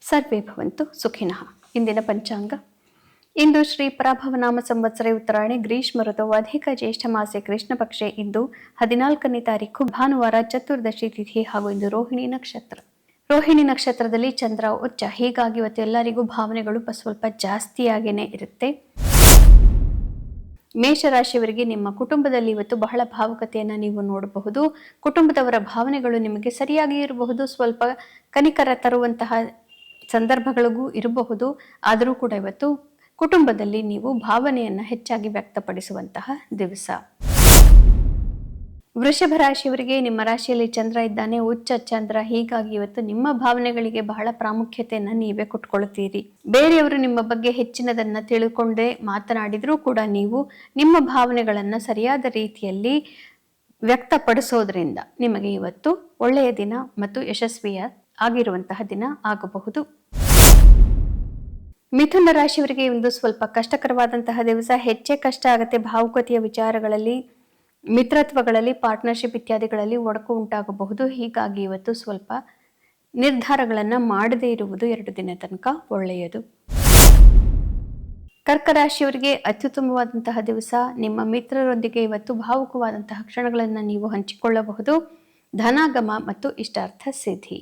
ಸರ್ವೇ ಭವಂತು ಸುಖಿನಃ. ಇಂದಿನ ಪಂಚಾಂಗ. ಇಂದು ಶ್ರೀ ಪರಾಭವನಾಮ ಸಂವತ್ಸರ ಉತ್ತರಾಯಣಿ ಗ್ರೀಷ್ಮ ಋತುವು ಅಧಿಕ ಜ್ಯೇಷ್ಠ ಮಾಸೆ ಕೃಷ್ಣ ಪಕ್ಷೆ ಇಂದು 14ನೇ ತಾರೀಕು ಭಾನುವಾರ ಚತುರ್ದಶಿ ತಿಥಿ ಹಾಗೂ ಇಂದು ರೋಹಿಣಿ ನಕ್ಷತ್ರ. ರೋಹಿಣಿ ನಕ್ಷತ್ರದಲ್ಲಿ ಚಂದ್ರ ಉಚ್ಚ, ಹೀಗಾಗಿ ಇವತ್ತು ಎಲ್ಲರಿಗೂ ಭಾವನೆಗಳು ಸ್ವಲ್ಪ ಜಾಸ್ತಿಯಾಗೇನೆ ಇರುತ್ತೆ. ಮೇಷರಾಶಿಯವರಿಗೆ ನಿಮ್ಮ ಕುಟುಂಬದಲ್ಲಿ ಇವತ್ತು ಬಹಳ ಭಾವುಕತೆಯನ್ನು ನೀವು ನೋಡಬಹುದು. ಕುಟುಂಬದವರ ಭಾವನೆಗಳು ನಿಮಗೆ ಸರಿಯಾಗಿ ಇರಬಹುದು, ಸ್ವಲ್ಪ ಕನಿಕರ ತರುವಂತಹ ಸಂದರ್ಭಗಳಿಗೂ ಇರಬಹುದು. ಆದರೂ ಕೂಡ ಇವತ್ತು ಕುಟುಂಬದಲ್ಲಿ ನೀವು ಭಾವನೆಯನ್ನು ಹೆಚ್ಚಾಗಿ ವ್ಯಕ್ತಪಡಿಸುವಂತಹ ದಿವಸ. ವೃಷಭ ರಾಶಿಯವರಿಗೆ ನಿಮ್ಮ ರಾಶಿಯಲ್ಲಿ ಚಂದ್ರ ಇದ್ದಾನೆ, ಉಚ್ಚ ಚಂದ್ರ, ಹೀಗಾಗಿ ಇವತ್ತು ನಿಮ್ಮ ಭಾವನೆಗಳಿಗೆ ಬಹಳ ಪ್ರಾಮುಖ್ಯತೆಯನ್ನು ನೀವೇ ಕೊಟ್ಕೊಳ್ತೀರಿ. ಬೇರೆಯವರು ನಿಮ್ಮ ಬಗ್ಗೆ ಹೆಚ್ಚಿನದನ್ನ ತಿಳ್ಕೊಂಡೇ ಮಾತನಾಡಿದ್ರೂ ಕೂಡ ನೀವು ನಿಮ್ಮ ಭಾವನೆಗಳನ್ನ ಸರಿಯಾದ ರೀತಿಯಲ್ಲಿ ವ್ಯಕ್ತಪಡಿಸೋದ್ರಿಂದ ನಿಮಗೆ ಇವತ್ತು ಒಳ್ಳೆಯ ದಿನ ಮತ್ತು ಯಶಸ್ವಿಯ ಆಗಿರುವಂತಹ ದಿನ ಆಗಬಹುದು. ಮಿಥುನ ರಾಶಿಯವರಿಗೆ ಇಂದು ಸ್ವಲ್ಪ ಕಷ್ಟಕರವಾದಂತಹ ದಿವಸ. ಹೆಚ್ಚೇ ಕಷ್ಟ ಆಗುತ್ತೆ. ಭಾವುಕತೆಯ ವಿಚಾರಗಳಲ್ಲಿ, ಮಿತ್ರತ್ವಗಳಲ್ಲಿ, ಪಾರ್ಟ್ನರ್ಶಿಪ್ ಇತ್ಯಾದಿಗಳಲ್ಲಿ ಒಡಕು ಉಂಟಾಗಬಹುದು. ಹೀಗಾಗಿ ಇವತ್ತು ಸ್ವಲ್ಪ ನಿರ್ಧಾರಗಳನ್ನು ಮಾಡದೇ ಇರುವುದು 2 ದಿನ ತನಕ ಒಳ್ಳೆಯದು. ಕರ್ಕ ರಾಶಿಯವರಿಗೆ ಅತ್ಯುತ್ತಮವಾದಂತಹ ದಿವಸ. ನಿಮ್ಮ ಮಿತ್ರರೊಂದಿಗೆ ಇವತ್ತು ಭಾವುಕವಾದಂತಹ ಕ್ಷಣಗಳನ್ನು ನೀವು ಹಂಚಿಕೊಳ್ಳಬಹುದು. ಧನಾಗಮ ಮತ್ತು ಇಷ್ಟಾರ್ಥ ಸಿದ್ಧಿ.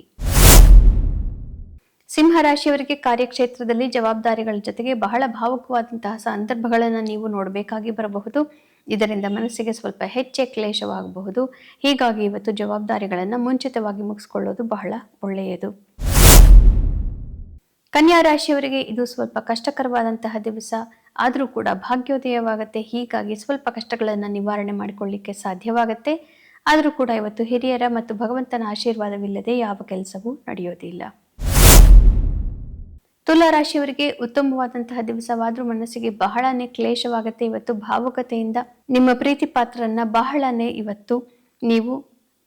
ಸಿಂಹ ರಾಶಿಯವರಿಗೆ ಕಾರ್ಯಕ್ಷೇತ್ರದಲ್ಲಿ ಜವಾಬ್ದಾರಿಗಳ ಜೊತೆಗೆ ಬಹಳ ಭಾವುಕವಾದಂತಹ ಸಂದರ್ಭಗಳನ್ನು ನೀವು ನೋಡಬೇಕಾಗಿ ಬರಬಹುದು. ಇದರಿಂದ ಮನಸ್ಸಿಗೆ ಸ್ವಲ್ಪ ಹೆಚ್ಚೇ ಕ್ಲೇಶವಾಗಬಹುದು. ಹೀಗಾಗಿ ಇವತ್ತು ಜವಾಬ್ದಾರಿಗಳನ್ನು ಮುಂಚಿತವಾಗಿ ಮುಗಿಸ್ಕೊಳ್ಳೋದು ಬಹಳ ಒಳ್ಳೆಯದು. ಕನ್ಯಾ ರಾಶಿಯವರಿಗೆ ಇದು ಸ್ವಲ್ಪ ಕಷ್ಟಕರವಾದಂತಹ ದಿವಸ. ಆದರೂ ಕೂಡ ಭಾಗ್ಯೋದಯವಾಗುತ್ತೆ. ಹೀಗಾಗಿ ಸ್ವಲ್ಪ ಕಷ್ಟಗಳನ್ನು ನಿವಾರಣೆ ಮಾಡಿಕೊಳ್ಳಿಕ್ಕೆ ಸಾಧ್ಯವಾಗುತ್ತೆ. ಆದರೂ ಕೂಡ ಇವತ್ತು ಹಿರಿಯರ ಮತ್ತು ಭಗವಂತನ ಆಶೀರ್ವಾದವಿಲ್ಲದೆ ಯಾವ ಕೆಲಸವೂ ನಡೆಯೋದಿಲ್ಲ. ತುಲಾ ರಾಶಿಯವರಿಗೆ ಉತ್ತಮವಾದಂತಹ ದಿವಸವಾದ್ರೂ ಮನಸ್ಸಿಗೆ ಬಹಳನೇ ಕ್ಲೇಶವಾಗುತ್ತೆ. ಇವತ್ತು ಭಾವುಕತೆಯಿಂದ ನಿಮ್ಮ ಪ್ರೀತಿ ಪಾತ್ರರನ್ನ ಬಹಳನೇ ಇವತ್ತು ನೀವು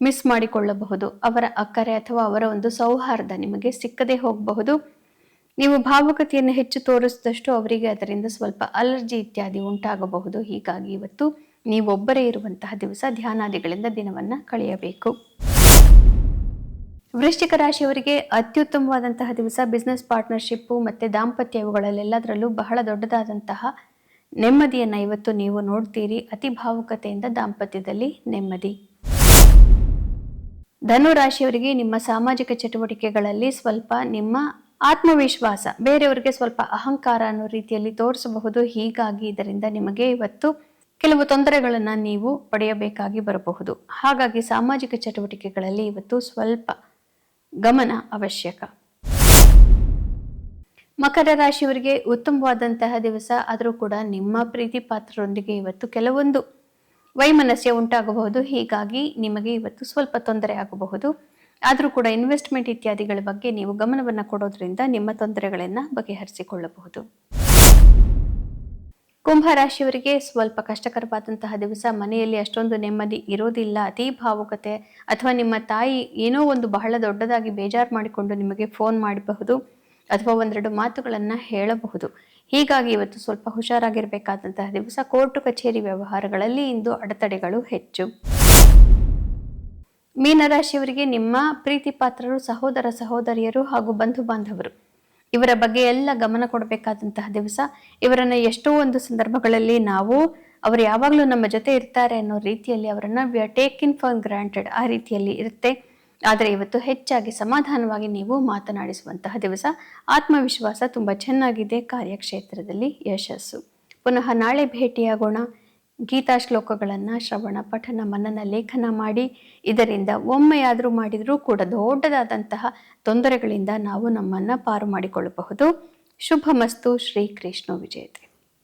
ಮಿಸ್ ಮಾಡಿಕೊಳ್ಳಬಹುದು. ಅವರ ಅಕ್ಕರೆ ಅಥವಾ ಅವರ ಒಂದು ಸೌಹಾರ್ದ ನಿಮಗೆ ಸಿಕ್ಕದೆ ಹೋಗಬಹುದು. ನೀವು ಭಾವುಕತೆಯನ್ನು ಹೆಚ್ಚು ತೋರಿಸಿದಷ್ಟು ಅವರಿಗೆ ಅದರಿಂದ ಸ್ವಲ್ಪ ಅಲರ್ಜಿ ಇತ್ಯಾದಿ ಉಂಟಾಗಬಹುದು. ಹೀಗಾಗಿ ಇವತ್ತು ನೀವೊಬ್ಬರೇ ಇರುವಂತಹ ದಿವಸ ಧ್ಯಾನಾದಿಗಳಿಂದ ದಿನವನ್ನ ಕಳೆಯಬೇಕು. ವೃಶ್ಚಿಕ ರಾಶಿಯವರಿಗೆ ಅತ್ಯುತ್ತಮವಾದಂತಹ ದಿವಸ. ಬಿಸ್ನೆಸ್ ಪಾರ್ಟ್ನರ್ಶಿಪ್ ಮತ್ತೆ ದಾಂಪತ್ಯ ಇವುಗಳಲ್ಲೆಲ್ಲದರಲ್ಲೂ ಬಹಳ ದೊಡ್ಡದಾದಂತಹ ನೆಮ್ಮದಿಯನ್ನ ಇವತ್ತು ನೀವು ನೋಡ್ತೀರಿ. ಅತಿ ಭಾವುಕತೆಯಿಂದ ದಾಂಪತ್ಯದಲ್ಲಿ ನೆಮ್ಮದಿ. ಧನು ರಾಶಿಯವರಿಗೆ ನಿಮ್ಮ ಸಾಮಾಜಿಕ ಚಟುವಟಿಕೆಗಳಲ್ಲಿ ಸ್ವಲ್ಪ ನಿಮ್ಮ ಆತ್ಮವಿಶ್ವಾಸ ಬೇರೆಯವರಿಗೆ ಸ್ವಲ್ಪ ಅಹಂಕಾರ ಅನ್ನೋ ರೀತಿಯಲ್ಲಿ ತೋರಿಸಬಹುದು. ಹೀಗಾಗಿ ಇದರಿಂದ ನಿಮಗೆ ಇವತ್ತು ಕೆಲವು ತೊಂದರೆಗಳನ್ನ ನೀವು ಪಡೆಯಬೇಕಾಗಿ ಬರಬಹುದು. ಹಾಗಾಗಿ ಸಾಮಾಜಿಕ ಚಟುವಟಿಕೆಗಳಲ್ಲಿ ಇವತ್ತು ಸ್ವಲ್ಪ ಗಮನ ಅವಶ್ಯಕ. ಮಕರ ರಾಶಿಯವರಿಗೆ ಉತ್ತಮವಾದಂತಹ ದಿವಸ. ಆದರೂ ಕೂಡ ನಿಮ್ಮ ಪ್ರೀತಿ ಪಾತ್ರರೊಂದಿಗೆ ಇವತ್ತು ಕೆಲವೊಂದು ವೈಮನಸ್ಯ ಉಂಟಾಗಬಹುದು. ಹೀಗಾಗಿ ನಿಮಗೆ ಇವತ್ತು ಸ್ವಲ್ಪ ತೊಂದರೆ ಆಗಬಹುದು. ಆದರೂ ಕೂಡ ಇನ್ವೆಸ್ಟ್ಮೆಂಟ್ ಇತ್ಯಾದಿಗಳ ಬಗ್ಗೆ ನೀವು ಗಮನವನ್ನು ಕೊಡೋದ್ರಿಂದ ನಿಮ್ಮ ತೊಂದರೆಗಳನ್ನು ಬಗೆಹರಿಸಿಕೊಳ್ಳಬಹುದು. ಕುಂಭ ರಾಶಿಯವರಿಗೆ ಸ್ವಲ್ಪ ಕಷ್ಟಕರವಾದಂತಹ ದಿವಸ. ಮನೆಯಲ್ಲಿ ಅಷ್ಟೊಂದು ನೆಮ್ಮದಿ ಇರೋದಿಲ್ಲ. ಅತಿ ಭಾವುಕತೆ ಅಥವಾ ನಿಮ್ಮ ತಾಯಿ ಏನೋ ಒಂದು ಬಹಳ ದೊಡ್ಡದಾಗಿ ಬೇಜಾರು ಮಾಡಿಕೊಂಡು ನಿಮಗೆ ಫೋನ್ ಮಾಡಬಹುದು ಅಥವಾ 1-2 ಮಾತುಗಳನ್ನು ಹೇಳಬಹುದು. ಹೀಗಾಗಿ ಇವತ್ತು ಸ್ವಲ್ಪ ಹುಷಾರಾಗಿರಬೇಕಾದಂತಹ ದಿವಸ. ಕೋರ್ಟು ಕಚೇರಿ ವ್ಯವಹಾರಗಳಲ್ಲಿ ಇಂದು ಅಡೆತಡೆಗಳು ಹೆಚ್ಚು. ಮೀನರಾಶಿಯವರಿಗೆ ನಿಮ್ಮ ಪ್ರೀತಿ ಪಾತ್ರರು, ಸಹೋದರ ಸಹೋದರಿಯರು ಹಾಗೂ ಬಂಧು ಬಾಂಧವರು ಇವರ ಬಗ್ಗೆ ಎಲ್ಲ ಗಮನ ಕೊಡಬೇಕಾದಂತಹ ದಿವಸ. ಇವರನ್ನ ಎಷ್ಟೋ ಒಂದು ಸಂದರ್ಭಗಳಲ್ಲಿ ಅವರು ಯಾವಾಗಲೂ ನಮ್ಮ ಜೊತೆ ಇರ್ತಾರೆ ಅನ್ನೋ ರೀತಿಯಲ್ಲಿ ಅವರನ್ನ ವಿ ಆರ್ ಟೇಕಿನ್ ಫಾರ್ ಗ್ರಾಂಟೆಡ್ ಆ ರೀತಿಯಲ್ಲಿ ಇರುತ್ತೆ. ಆದರೆ ಇವತ್ತು ಹೆಚ್ಚಾಗಿ ಸಮಾಧಾನವಾಗಿ ನೀವು ಮಾತನಾಡಿಸುವಂತಹ ದಿವಸ. ಆತ್ಮವಿಶ್ವಾಸ ತುಂಬಾ ಚೆನ್ನಾಗಿದೆ. ಕಾರ್ಯಕ್ಷೇತ್ರದಲ್ಲಿ ಯಶಸ್ಸು. ಪುನಃ ನಾಳೆ ಭೇಟಿಯಾಗೋಣ. ಗೀತಾ ಶ್ಲೋಕಗಳನ್ನು ಶ್ರವಣ, ಪಠನ, ಮನನ, ಲೇಖನ ಮಾಡಿ. ಇದರಿಂದ ಒಮ್ಮೆಯಾದರೂ ಮಾಡಿದರೂ ಕೂಡ ದೊಡ್ಡದಾದಂತಹ ತೊಂದರೆಗಳಿಂದ ನಾವು ನಮ್ಮನ್ನು ಪಾರು ಮಾಡಿಕೊಳ್ಳಬಹುದು. ಶುಭಮಸ್ತು. ಶ್ರೀ ಕೃಷ್ಣ ವಿಜಯತೆ.